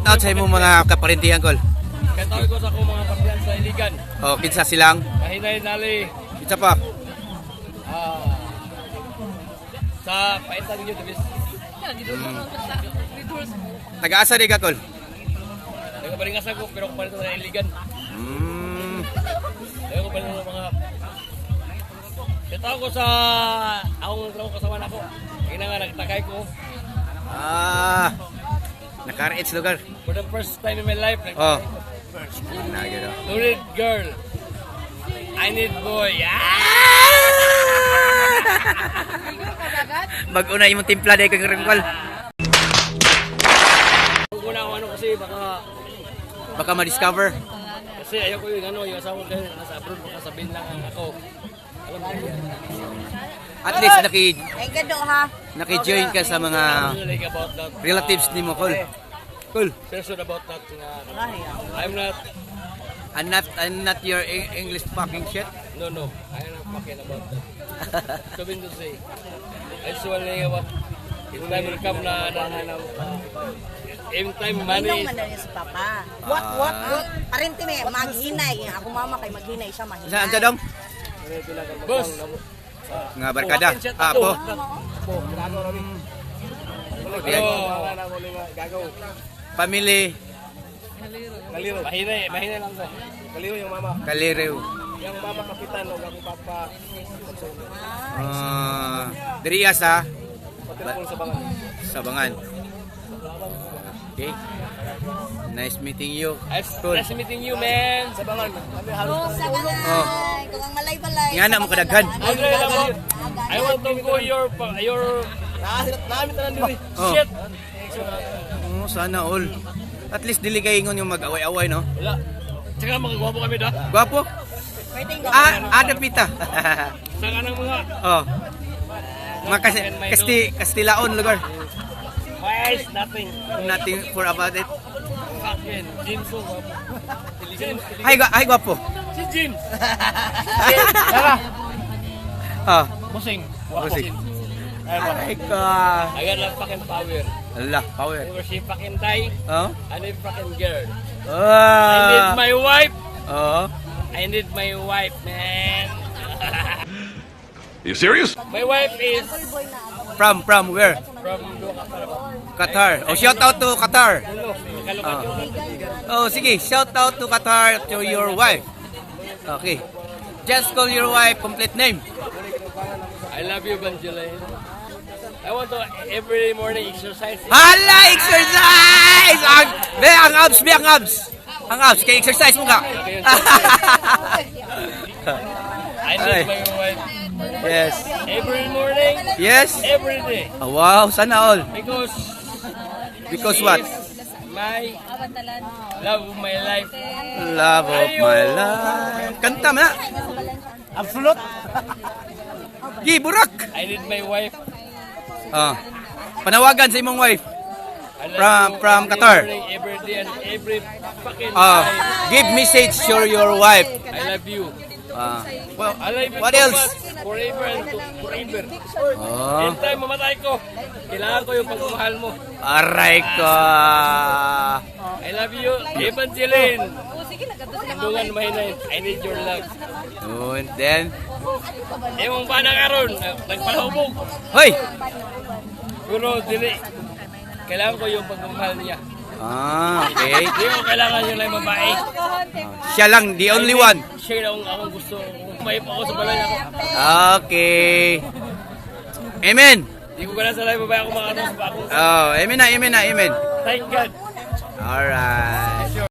Out sa imong mga kaparintihan kol. Katawag ko sa akong mga partiyan sa Iligan. Oh, kinsa silang? Kahinay nali Kinsa pa? sa paitan niyo tibis. Taga-asa di ka kol? Nagabaringasan ko pero kumalit sa Iligan. Ayaw ko pa rin mga... Katawag ko sa akong kasama na ako. Kaya nga nagtakay ko. Naka-RH lugar. For the first time in my life. Oh. Na gano. No need girl. I need boy. Mag-una imong timpla day kang ringkol. Kung una ako ano kasi Baka ma-discover. kasi ayaw ko yung ano, yung asawa ko nasa abroad baka sabihin lang ako. Alam mo yun. At least Ay, gado ha. naki-join ka sa mga Like about that. relatives ni mo kol. Kol. Person about that. I'm not your English fucking shit. No. I'm not fucking about that. So mean to say. I just want to say what in time will come na in time money Minong man na si Papa. What? Parente me, maghinay. Ako mama kay maghinay siya mahinay. Saan ka dong? boss. Nga barkada. Apo. Family Mahinay lang ko. Kaliro yung mama. Kaliriw. Yung mama kapitan o ako papa. Diriya sa Patipon sa bangan. Sabangan. Okay. Nice meeting you. Cool. Nice meeting you, man. Sa bangan. Oh, sa banay. Kung ang malay-balay. Nga na mo kadaghan. Andre, I want to go your namin tanan diri. Oh. Shit. Sana all. At least dili kay ingon yung mag-away-away, no? Wala. Tsaka magagwapo kami da. Gwapo? Pwedeng Ada pita. Sa kanang mga Oh. Kastilaon lugar. wise, nothing. Nothing for about it. Fucking Jin so gwapo. Ay gwapo. Si Jin. Ah. Busing. Gwapo. Busing. Ay ka. I got a fucking power. Allah, power. Never she fucking die. Oh? I need fucking girl. I need my wife. Oh. I need my wife, man. You serious? My wife is From where? from Qatar. Oh, shout out to Qatar. Kalukat. Oh, sige, shout out to Qatar to your wife. Okay. Just call your wife complete name. I love you, Banjulain. I want to every morning exercise. Hala, exercise! Ang abs. Ang abs, kay exercise mo ka. I need my wife Yes. every morning, Yes? every day. Oh, wow, sana all. Because what? My love of my life. Love of my life. Kanta mo na. Absolute. Giburak. I need my wife. Panawagan sa imong wife. I love you From every Qatar. morning, every day, and every fucking Ah, time. give message to your wife. I love you. Well, I love you what so else? much. Forever and forever. Oh, Anytime mamatay ko, kailangan ko yung pagmamahal mo. aray ka. I love you, Evangeline. Tandungan mahinay. I need your love. And then, Ewan pa na karon, nagpalahubog. hoy! Pero dili. Kailangan ko yung pagmamahal niya. Okay. Hindi ko kailangan yung lang babae. Siya lang, the only one. Siya lang akong gusto. May pa ako sa balay ako. Okay. Amen. Hindi ko kailangan sa lang babae ako makatong sa ako. Oh, amen na. Thank God. Alright.